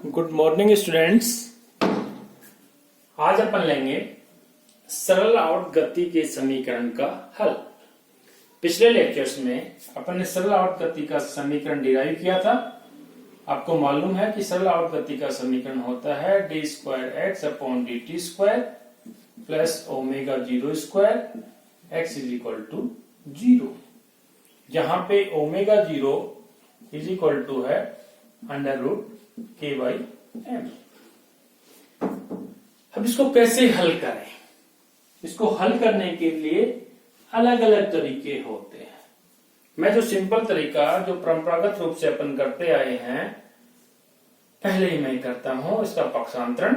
Good morning students. आज अपन लेंगे सरल आवर्त गति के समीकरण का हल। पिछले लेक्चर्स में अपन ने सरल आवर्त गति का समीकरण डिराइव किया था। आपको मालूम है कि सरल आवर्त गति का समीकरण होता है D square X upon D T square plus omega zero square X is equal to zero, जहां पे omega zero is equal to है under root K by M. अब इसको कैसे हल करें? इसको हल करने के लिए अलग अलग तरीके होते हैं। मैं जो सिंपल तरीका जो परंपरागत रूप से अपन करते आए हैं पहले ही मैं करता हूं, इसका पक्षांतरण।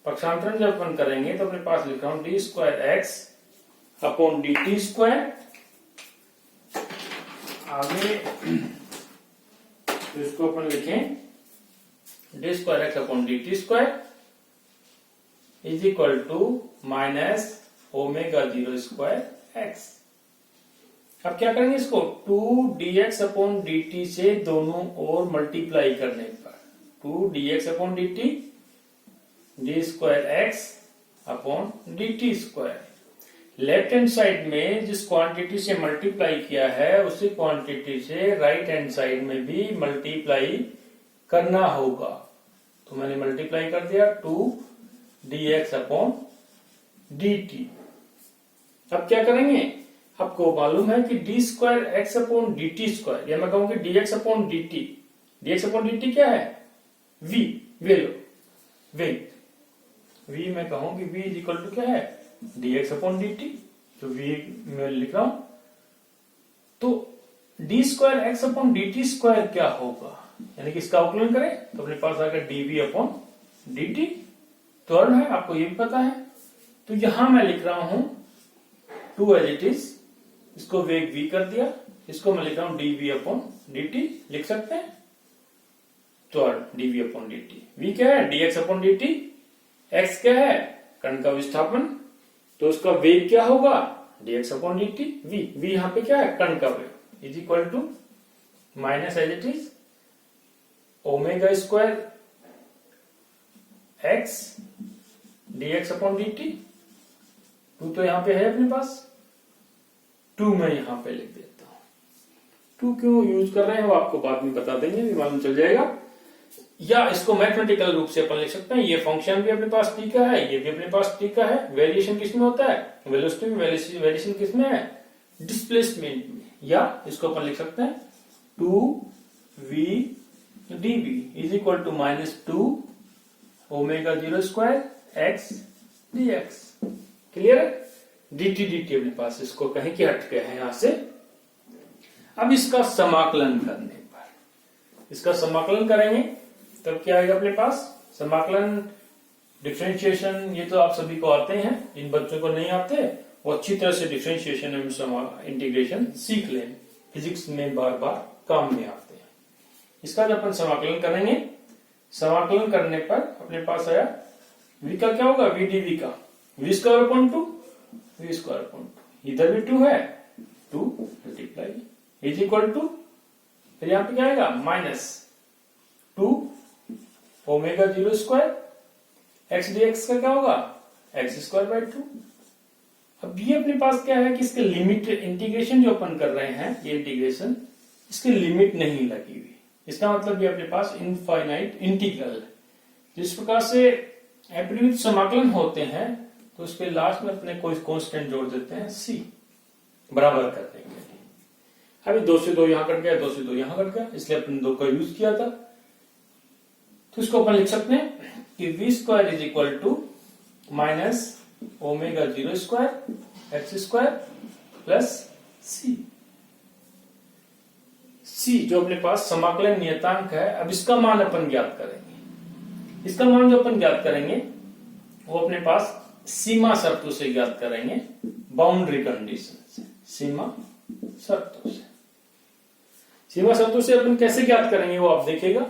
पक्षांतरण जब अपन करेंगे तो अपने पास लिखा हूं D square X upon D T square. आगे तो इसको अपन लिखें D square X upon D T square is equal to minus omega zero square X. अब क्या करेंगे इसको 2dx अपॉन dt से दोनों ओर मल्टीप्लाई करने पर 2dx upon dt D square X upon dt square. Left hand side में जिस क्वांटिटी से मल्टीप्लाई किया है उसी क्वांटिटी से राइट हैंड साइड में भी मल्टीप्लाई करना होगा। तो मैंने मल्टीप्लाई कर दिया 2dx अपॉन dt। अब क्या करेंगे? आपको मालूम है कि D square X upon D T square, या मैं कहूंगी dx upon dt। dx upon dt क्या है? v, वेग। v मैं कहूंगी v इज इक्वल टू क्या है? dx upon dt। तो v मैं लिख रहा हूं। तो D square X upon D T square क्या होगा? यानी कि इसका अवकलन करें तो अपने पास आएगा dv अपॉन dt। त्वरण है, आपको ये भी पता है। तो यहां मैं लिख रहा हूं 2 एज इट इज, इसको वेग v कर दिया, इसको मैं लिख रहा हूं dv अपॉन dt। लिख सकते हैं त्वरण dv अपॉन dt। v क्या है? dx upon dt। x क्या है? कण का विस्थापन। तो उसका वेग क्या होगा? dx upon dt। v यहां पे क्या है? कण का वेग is equal to minus as it is omega square x dx upon dt। 2 तो यहां पे है अपने पास, 2 मैं यहां पे लिख देता हूं। 2 क्यों यूज कर रहे हैं वो आपको बाद में बता देंगे, भी मालूम चल जाएगा। या इसको मैथमेटिकल रूप से अपन लिख सकते हैं, ये फंक्शन भी अपने पास t का है, ये भी अपने पास t का है। वेरिएशन किसमें होता है? वेलोसिटी में। वेरिएशन किसमें है? डिस्प्लेसमेंट में। या इसको अपन लिख सकते हैं 2v dv is equal to minus 2 omega zero square X dx। Clear है? dt अपने पास, इसको कहीं के हट गए हैं यहां से। अब इसका समाकलन करने पर, इसका समाकलन करेंगे तब क्या आएगा अपने पास? समाकलन, डिफरेंशिएशन, ये तो आप सभी को आते हैं। जिन बच्चों को नहीं आते वो अच्छी तरह से डिफरेंशिएशन एवं इंटीग्रेशन सीख लें, फिजिक्स में बार बार काम में आते हैं। इसका जब अपन समाकलन करेंगे, समाकलन करने पर अपने पास आया v का क्या होगा? v dv का v square upon 2, v square upon 2, इधर भी 2 है, 2 मल्टीप्लाई इज इक्वल टू, फिर यहां पे क्या आएगा? Minus 2 omega zero square X dx का क्या होगा? X square by 2। अब ये अपने पास क्या है कि इसके लिमिट, इंटीग्रेशन जो अपन कर रहे हैं, ये इंटीग्रेशन इसकी लिमिट नहीं लगी हुई। इसका मतलब ये अपने पास इनफाइनाइट इंटीग्रल है। जिस प्रकार से एब्सोल्यूट समाकलन होते हैं तो उसके लास्ट में अपने कोई कांस्टेंट जोड़ देते हैं c बराबर करने के लिए। अभी 2 से 2 यहां कट गया, 2 से 2 यहां कट गया, इसलिए अपने 2 का यूज किया था। तो इसको अपन लिख सकते हैं कि v square is equal to minus omega zero square X square plus c जो अपने पास समाकलन नियतांक है। अब इसका मान अपन ज्ञात करेंगे। इसका मान जो अपन ज्ञात करेंगे वो अपने पास सीमा शर्तों से ज्ञात करेंगे, बाउंड्री कंडीशन से। सीमा शर्तों से, सीमा शर्तों से अपन कैसे ज्ञात करेंगे वो आप देखिएगा।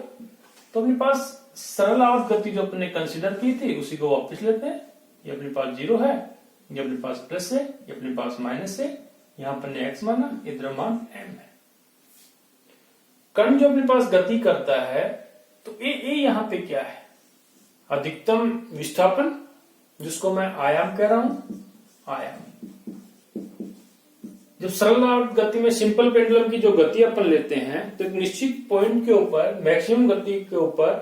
तो अपने पास सरल आवर्त गति जो अपने कंसीडर की थी उसी को वापस लेते हैं। ये अपने पास 0 है, ये अपने पास प्लस है, ये अपने पास माइनस है, यहां पर ने x माना, इधर मान m है। कण जो अपने पास गति करता है तो ए यहां पे क्या है? अधिकतम विस्थापन, जिसको मैं आयाम कह रहा हूं, आयाम। जब सरल गति में सिंपल पेंडुलम की जो गति अपन लेते हैं तो एक निश्चित पॉइंट के ऊपर, मैक्सिमम गति के ऊपर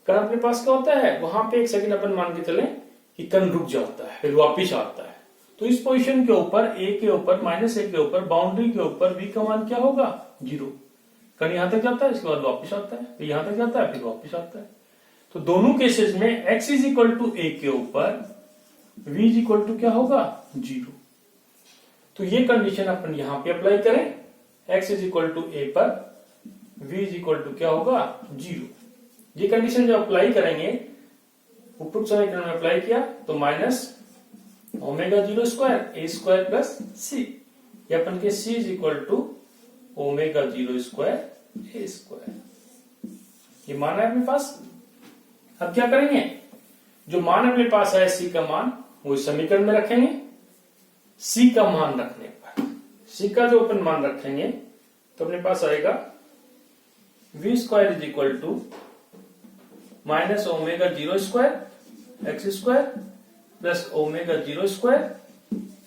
कण अपने पास क्या होता है, वहां पे एक सेकंड अपन मान के चले कि कण रुक जाता है, फिर वापिस आता है। तो इस पोजीशन के ऊपर, ए के ऊपर, -a के ऊपर, बाउंड्री के ऊपर v का मान क्या होगा? 0। कण यहां तक जाता है, इसके बाद वापिस आता है, फिर यहां तक जाता है, फिर वापिस आता है। तो दोनों केसेस में x = a के ऊपर v = क्या होगा? 0। तो ये कंडीशन अपन यहां पे अप्लाई करें, x = a पर v = क्या होगा? 0। ये कंडीशन जब अप्लाई करेंगे, उपरोक्त समीकरण में अप्लाई किया तो -ω02 a² प्लस c, ये अपन के c = ω02 a²। ये मान है अपने पास। अब क्या करेंगे, जो मान अपने पास है c का मान, वो इस समीकरण में रखेंगे। c का मान रखने पर, c का जो अपन मान रखेंगे तो अपने पास आएगा v² = -ω02 x² प्लस ω02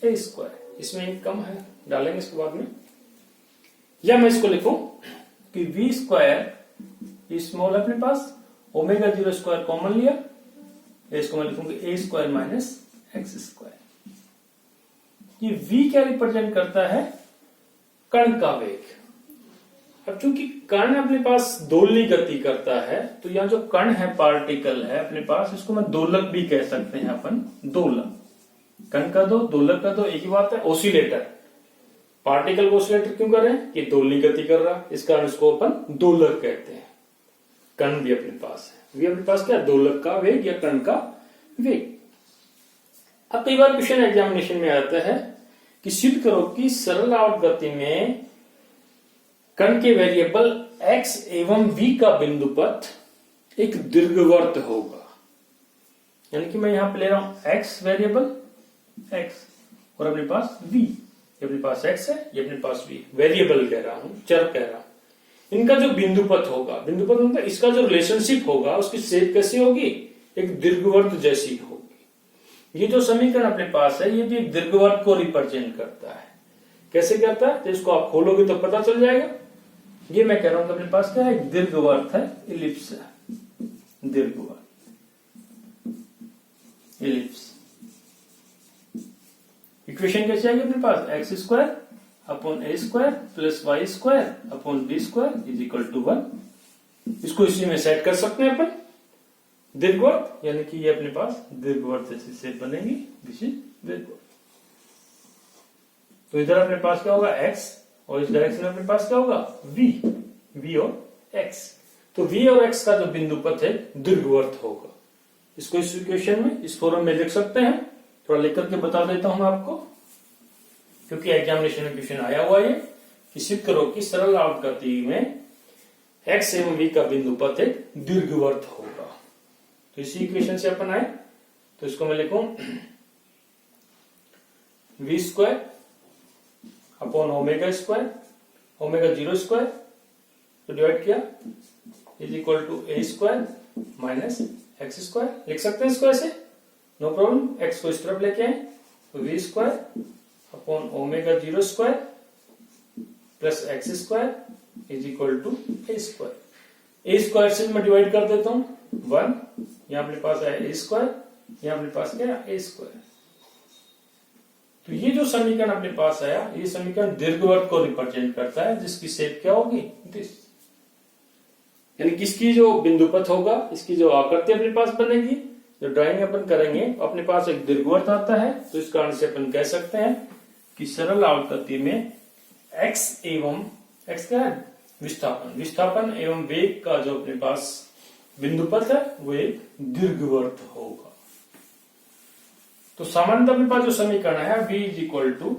a²। इसमें एक कम है, डालेंगे इसके बाद में। या मैं इसको लिखूं कि v² स्मॉल अपने पास, ω02 कॉमन लिया, इसको मैं लिखूंगी a² - x²। ये v क्या रिप्रेजेंट करता है? कण का वेग। अब चूंकि कण अपने पास दोलनी गति करता है, तो यहाँ जो कण है, पार्टिकल है अपने पास, इसको मैं दोलक भी कह सकते हैं अपन। दोलक, कण का दो, दोलक का दो, एक ही बात है। ओसिलेटर, पार्टिकल को ओसिलेटर क्यों कर रहे हैं? ये दोलनी गति कर रहा है, इस कारण इसको अपन दोलक कहते हैं। कण भी अपने पास है, भी अपने पास क्या? दोलक का वेग या कण का वेग। अब कई बार क्वेश्चन एग्जामिनेशन में आता है कि सिद्ध करो कि सरल आवर्त गति में कण के वेरिएबल x एवं v का बिंदु पथ एक दीर्घवृत्त होगा। यानी कि मैं यहां पे ले रहा हूं x वेरिएबल, x, और अपने पास v, ये अपने पास x है, ये अपने पास v, वेरिएबल कह रहा हूं, चर कह रहा हूं। इनका जो बिंदु पथ होगा, बिंदु पथ मतलब इसका जो रिलेशनशिप होगा, उसकी शेप कैसी होगी? एक दीर्घवृत्त जैसी होगी। ये जो समीकरण अपने पास है, ये भी एक दीर्घवृत्त को रिप्रेजेंट करता है। कैसे करता है? तो इसको आप खोलोगे तो पता चल जाएगा। ये मैं कह रहा हूं कि अपने पास क्या है? एक दीर्घवृत्त है, इलिप्स है, दीर्घवृत्त, इलिप्स। इक्वेशन कैसे आएगी अपने पास? x² / a² plus y² / b² = 1। इसको इसी में सेट कर सकते हैं अपन, दीर्घवृत्त, यानी कि ये अपने पास दीर्घवृत्त जैसी शेप बनेगी, दिस इज दीर्घवृत्त। तो इधर अपने पास क्या होगा? x, और इस डायरेक्शन में अपने पास क्या होगा? v और x। तो v और x का जो बिंदु पथ है, दीर्घवृत्त होगा। इसको इस इक्वेशन में, इस फॉर्म में लिख सकते हैं। थोड़ा लिख करके बता देता हूं आपको, क्योंकि एग्जामिनेशन में क्वेश्चन आया हुआ है कि सिद्ध करो कि सरल आवर्त गति में x एवं v का बिंदु पथ एक दीर्घवृत्त होगा। तो इसी इक्वेशन से अपन आए, तो इसको मैं लिखूं v² अपॉन ω², ω02 तो डिवाइड किया, = a² - x²। लिख सकते हैं इसको ऐसे, नो प्रॉब्लम। x को इस तरफ लेके आए तो v² upon ω02 plus x² = a²। a² से मैं डिवाइड कर देता हूं, 1, यहां अपने पास है a², यहां अपने पास क्या है? a²। तो ये जो समीकरण अपने पास आया, ये समीकरण दीर्घवृत्त को रिप्रेजेंट करता है, जिसकी शेप क्या होगी? दिस, यानी किसकी जो बिंदु पथ होगा, इसकी जो आकृति अपने पास बनेगी, जो ड्राइंग अपन करेंगे, अपने पास एक दीर्घवृत्त आता है। तो इस कारण से अपन कह सकते हैं कि सरल आवर्त गति में x एवं x क्या है? विस्थापन, विस्थापन एवं वेग का जो अपने पास बिंदु पथ है, वो एक दीर्घवृत्त होगा। तो सामान्यतः अपने पास जो समीकरण है, v² = ω02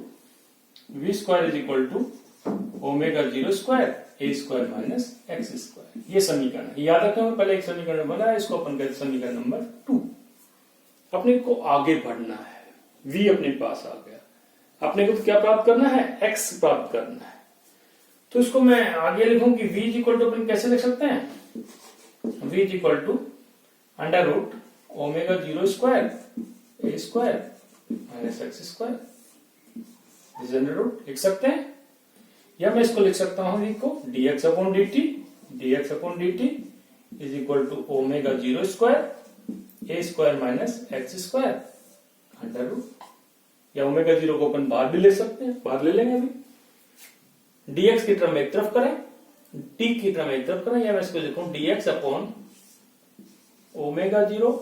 a² - x², ये समीकरण है। याद रखें, पहले एक समीकरण बना है, इसको अपन कहते हैं समीकरण नंबर 2। अपने को आगे बढ़ना है, v अपने पास आ गया, अपने को क्या प्राप्त करना है? x प्राप्त करना है। तो इसको मैं आगे लिखूं कि v = अपन कैसे लिख सकते हैं? v is equal to under root omega 0 square A square minus X square under root लिख सकते हैं, या मैं इसको लिख सकता हूं v को dx upon dt is equal to omega 0 square A square minus X square under root, या ओमेगा 0 को अपन बाहर भी ले सकते हैं, बाहर ले लेंगे अभी। dx की टर्म एक तरफ करें, t की टर्म एक तरफ करें, या मैं इसको लिखूं dx upon omega 0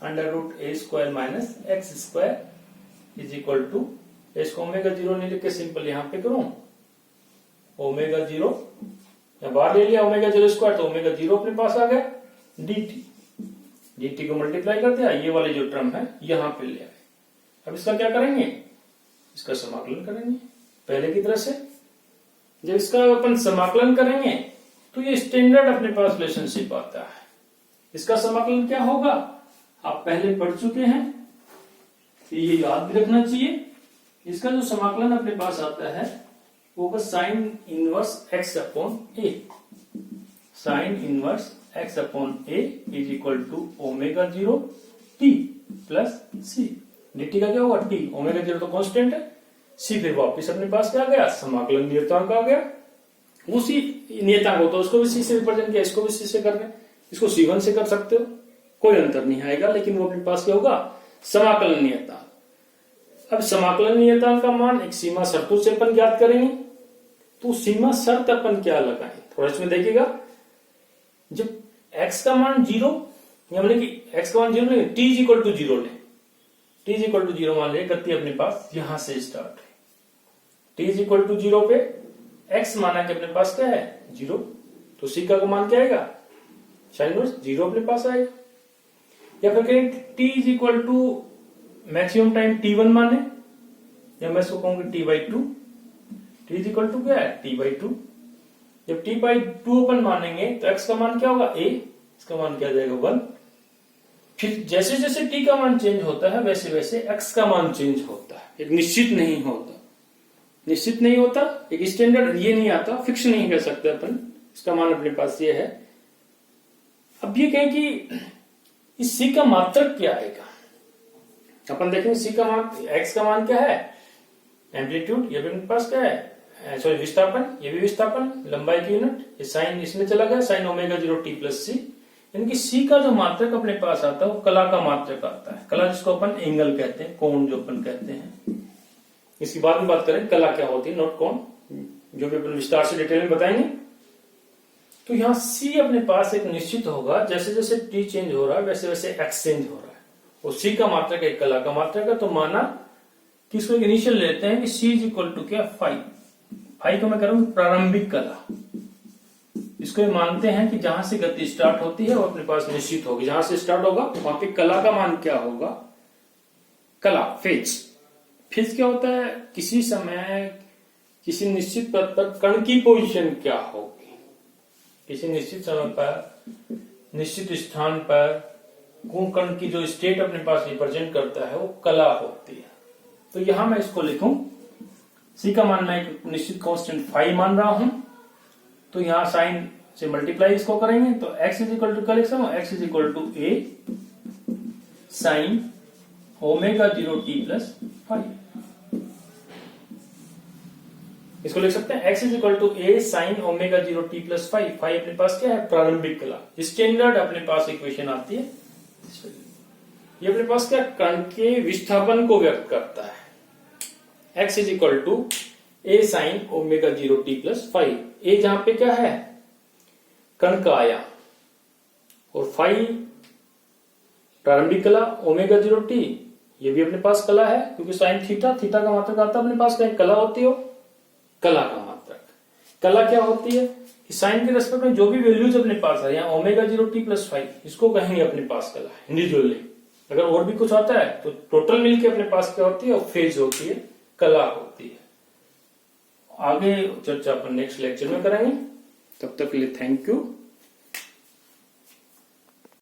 under root A square minus X square is equal to, इसको ओमेगा 0 नहीं लिख के सिंपल यहां पे करूं ओमेगा 0, या बाहर ले लिया ओमेगा 0 स्क्वायर तो ओमेगा 0 अपने पास आ गया, dt को मल्टीप्लाई कर दिया, ये वाली जो टर्म है यहां पे ले आए। अब इसका क्या करेंगे, इसका समाकलन करेंगे पहले की तरह से। जब इसका अपन समाकलन करेंगे तो ये स्टैंडर्ड अपने पास रिलेशनशिप आता है। इसका समाकलन क्या होगा आप पहले पढ़ चुके हैं, ये याद भी रखना चाहिए। इसका जो समाकलन अपने पास आता है वो होगा sine inverse X upon A, sine inverse X upon A is equal to omega 0 T plus C. dt का क्या होगा t, ओमेगा 0 तो कांस्टेंट है, c फिर वापस अपने पास क्या आ गया समाकलन नियतांक आ गया, उसी नियतांक हो तो उसको भी c से रिप्रेजेंट किया, इसको भी c से करना है, इसको c1 से कर सकते हो, कोई अंतर नहीं आएगा, लेकिन वो अपने पास क्या होगा समाकलन नियतांक। अब समाकलन नियतांक का मान एक सीमा शर्तों से अपन ज्ञात करेंगे, तो सीमा शर्त अपन क्या लगाएं थोड़ा इसमें देखिएगा। जब x का मान 0, या मतलब कि x का मान 0 नहीं, t इज इक्वल टू 0 ले, t इज इक्वल टू 0 मान ले, गति अपने पास यहां से स्टार्ट है, t इज इक्वल टू 0 पे x माना कि अपने पास क्या है 0, तो c का मान क्या आएगा साइन इनवर्स 0 अपने पास आएगा। या फिर कहें t is equal to maximum time t1 माने, या मैं इसको कहूंगी t/2, t is equal to क्या है t/2। जब t/2 अपन मानेंगे तो x का मान क्या होगा a, इसका मान क्या जाएगा 1। फिर जैसे जैसे t का मान चेंज होता है वैसे वैसे x का मान चेंज होता है, एक निश्चित नहीं होता, एक स्टैंडर्ड ये नहीं आता, फिक्स नहीं कर सकते अपन, इसका मान अपने पास ये है। अब ये कहें कि इस c का मात्रक क्या आएगा, अपन देखेंगे c का मान, x का मान क्या है एम्पलीट्यूड, ये भी अपने पास क्या है सॉरी विस्थापन, ये भी विस्थापन, लंबाई की यूनिट, ये साइन इसमें चला गया साइन ओमेगा 0 t प्लस सी, यानी कि c का जो मात्रक अपने पास आता है वो कला का मात्रक आता है, कला जिसको अपन एंगल कहते हैं, कोण जो अपन कहते हैं, इसकी बाद में बात करें कला क्या होती है, नॉट कोण, जो भी अपन विस्तार से डिटेल में बताएंगे। तो यहाँ c अपने पास एक निश्चित होगा, जैसे जैसे t चेंज हो रहा है वैसे वैसे x चेंज हो रहा है, और c का मात्रक एक कला का मात्रक है, तो माना कि इसको इनिशियल लेते हैं कि c इज इक्वल टू क्या फाई को मैं करूंगा प्रारंभिक कला, इसको मानते हैं कि जहां से गति स्टार्ट होती है वो अपने पास निश्चित होगी, जहां से स्टार्ट होगा वहां पे कला का मान क्या होगा, कला फेज क्या होता है, किसी समय किसी निश्चित पद पर कण की पोजीशन क्या होगी, किसी निश्चित समय पर निश्चित स्थान पर कण की जो स्टेट अपने पास रिप्रेजेंट करता है वो कला होती है। तो यहां मैं इसको लिखूं c का मान मैं एक निश्चित कांस्टेंट फाई मान रहा हूं, तो यहां साइन से मल्टीप्लाई इसको करेंगे तो x इज इक्वल टू क्या लिख सकता हूं, x is equal to a sine omega 0 t plus phi, इसको लिख सकते हैं x is equal to a sine omega 0 t plus phi. Phi अपने पास क्या है प्रारंभिक कला, स्टैंडर्ड अपने पास इक्वेशन आती है, ये अपने पास क्या कण के विस्थापन को व्यक्त करता है, x is equal to a sine omega 0 t plus phi, a जहां पे क्या है कण का आयाम, और फाई प्रारंभिक कला, ओमेगा 0 t ये भी अपने पास कला है, क्योंकि साइन थीटा का मात्रक आता है अपने पास, क्या कला होती हो कला का मात्रक। कला क्या होती है कि साइन के रेस्पेक्ट में जो भी वैल्यूज अपने पास है, यहाँ ओमेगा 0 t प्लस फाई, इसको कहेंगे अपने पास कला है इंडिविजुअली। अगर और भी कुछ आता है तो टोटल मिलके अपने पास क्या होती है, और फेज होती है, कला होती है। आगे चर्चा अपन नेक्स्ट लेक्चर में करेंगे, तब तक के लिए थैंक यू।